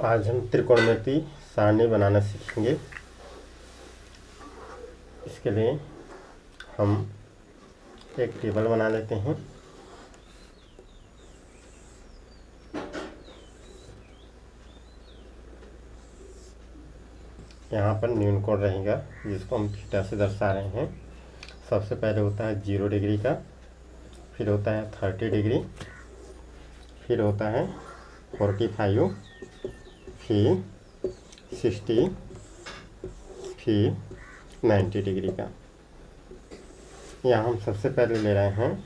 आज हम त्रिकोणमिति सारणी बनाना सीखेंगे। इसके लिए हम एक टेबल बना लेते हैं। यहाँ पर न्यून कोण रहेगा जिसको हम थीटा से दर्शा रहे हैं। सबसे पहले होता है 0 डिग्री का, फिर होता है 30 डिग्री, फिर होता है 45, फिर 60, फिर 90 डिग्री का। यहाँ हम सबसे पहले ले रहे हैं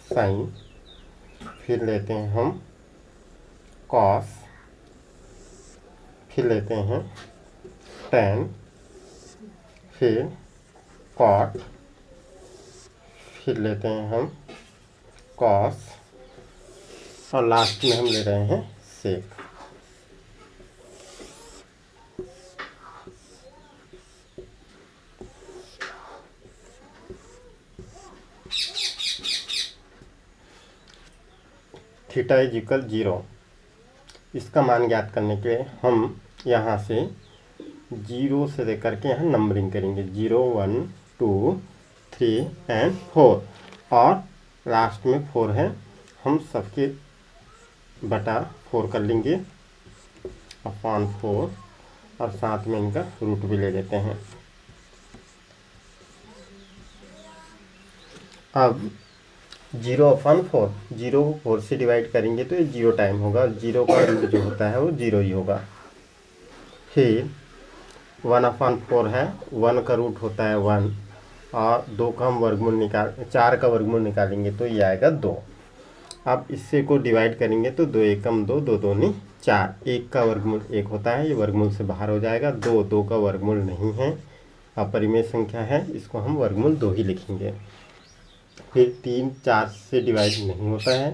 साइन, फिर लेते हैं हम कॉस, फिर लेते हैं टेन, फिर कॉट, फिर लेते हैं हम कॉस और लास्ट में हम ले रहे हैं सेक। Theta is equal 0। इसका मान ज्ञात करने के लिए हम यहाँ से 0 से लेकर के यहाँ नंबरिंग करेंगे 0, 1, 2, 3 एंड 4 और लास्ट में 4 है। हम सबके बटा 4 कर लेंगे अपॉन 4 और साथ में इनका रूट भी ले लेते हैं। अब 0/4, 0 4 से डिवाइड करेंगे तो ये 0 टाइम होगा। 0 का रूट जो होता है वो 0 ही होगा। फिर 1/4 है, 1 का रूट होता है 1 और 2 का हम वर्गमूल 4 का वर्गमूल निकालेंगे तो ये आएगा 2। अब इससे को डिवाइड करेंगे तो 2 एकम 2, 2 दूनी 4, 1 का वर्गमूल 1 होता है, ये वर्गमूल से बाहर हो जाएगा। 2 का वर्गमूल नहीं है, अपरिमेय संख्या है, इसको हम वर्गमूल 2 ही लिखेंगे। फिर 3 4 से डिवाइड नहीं होता है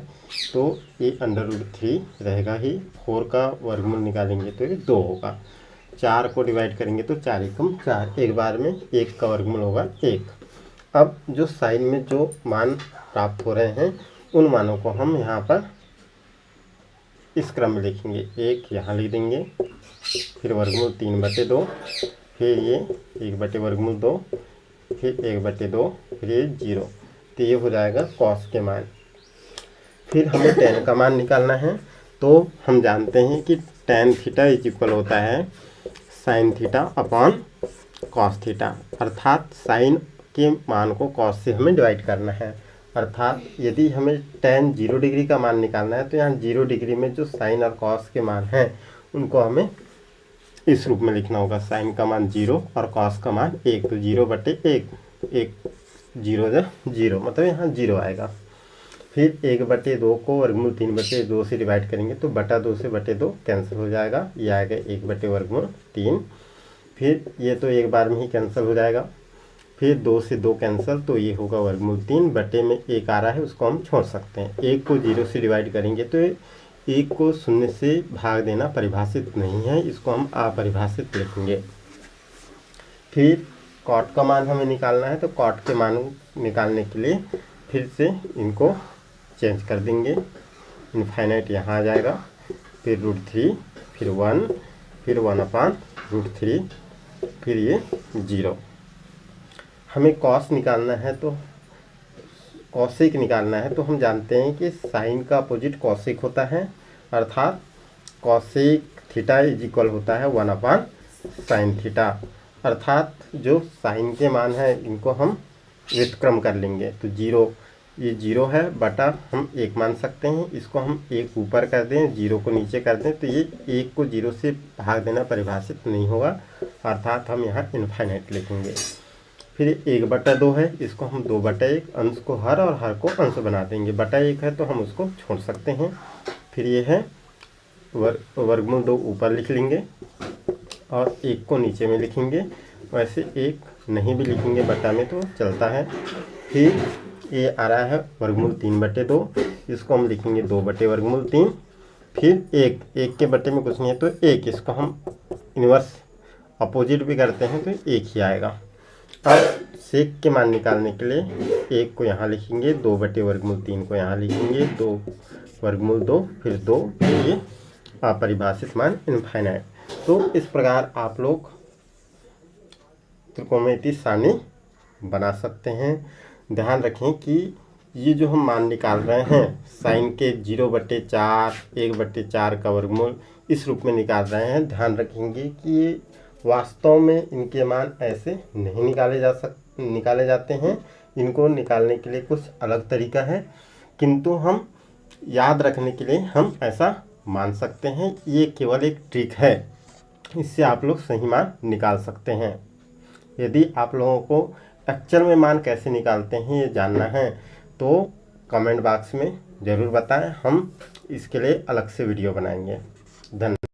तो ये √3 रहेगा ही। 4 का वर्गमूल निकालेंगे तो ये 2 होगा। 4 को डिवाइड करेंगे तो 4 एकम 4, एक बार में 1 का वर्गमूल होगा 1। अब जो साइन में जो मान प्राप्त हो रहे हैं उन मानों को हम यहाँ पर इस क्रम में लिखेंगे। 1 यहाँ लिख देंगे, फिर वर्गमूल 3/2, फिर ये 1/2, फिर 1/2, फिर ये 0। तो ये हो जाएगा कॉस के मान। फिर हमें टेन का मान निकालना है तो हम जानते हैं कि tan थीटा इज इक्वल होता है sine theta upon cos theta, अर्थात साइन के मान को कॉस से हमें डिवाइड करना है। अर्थात यदि हमें tan 0 डिग्री का मान निकालना है तो यहाँ 0 डिग्री में जो साइन और कॉस के मान हैं उनको हमें इस रूप में लिखना होगा। साइन का मान 0 और कॉस का मान 1, तो 0/1, 0 0 मतलब यहाँ 0 आएगा। फिर 1/2 को वर्गमूल 3/2 से डिवाइड करेंगे तो 2 से 2 कैंसिल हो जाएगा, ये आएगा 1/3। फिर ये तो एक बार में ही कैंसिल हो जाएगा। फिर 2 से 2 कैंसिल तो ये होगा वर्गमूल 3, बटे में 1 आ रहा है उसको हम छोड़ सकते हैं। 1 को 0 से डिवाइड करेंगे तो 1 को 0 से भाग देना परिभाषित नहीं है, इसको हम अपरिभाषित लिखेंगे। फिर कॉट का मान हमें निकालना है तो कॉट के मान निकालने के लिए फिर से इनको चेंज कर देंगे। इनफाइनाइट यहाँ आ जाएगा, फिर √3, फिर 1, फिर 1/√3, फिर ये 0। हमें कॉस निकालना है तो कॉसिक निकालना है तो हम जानते हैं कि साइन का अपोजिट कॉसिक होता है, अर्थात कॉसिक थीटा इज इक्वल होता है 1/sin थीटा। अर्थात जो साइन के मान हैं इनको हम व्युत्क्रम कर लेंगे तो 0, ये 0 है बटा हम 1 मान सकते हैं, इसको हम 1 ऊपर कर दें, 0 को नीचे कर दें तो ये 1 को 0 से भाग देना परिभाषित नहीं होगा, अर्थात हम यहाँ इनफाइनाइट लिखेंगे। फिर 1/2 है, इसको हम 2/1, अंश को हर और हर को अंश बना देंगे। 1 है तो हम उसको छोड़ सकते हैं। फिर ये है वर्गमूल 2 ऊपर लिख लेंगे और 1 को नीचे में लिखेंगे, वैसे 1 नहीं भी लिखेंगे बटा में तो चलता है। फिर ये आ रहा है वर्गमूल 3/2, इसको हम लिखेंगे 2/3। फिर 1 के बटे में कुछ नहीं है तो 1, इसको हम इन्वर्स अपोजिट भी करते हैं तो 1 ही आएगा। अब सेक के मान निकालने के लिए 1 को यहाँ लिखेंगे, 2/3 को यहाँ लिखेंगे, 2 वर्गमूल 2, फिर 2, फिर ये अपरिभाषित मान इनफाइनाइट। तो इस प्रकार आप लोग त्रिकोणमितीय सारणी बना सकते हैं। ध्यान रखें कि ये जो हम मान निकाल रहे हैं साइन के 0/4 1/4 का वर्गमूल इस रूप में निकाल रहे हैं। ध्यान रखेंगे कि ये वास्तव में इनके मान ऐसे नहीं निकाले जाते हैं। इनको निकालने के लिए कुछ अलग तरीका है, किंतु हम याद रखने के लिए हम ऐसा मान सकते हैं। ये केवल एक ट्रिक है, इससे आप लोग सही मान निकाल सकते हैं। यदि आप लोगों को एक्चुअल में मान कैसे निकालते हैं ये जानना है तो कमेंट बॉक्स में ज़रूर बताएं। हम इसके लिए अलग से वीडियो बनाएंगे। धन्यवाद।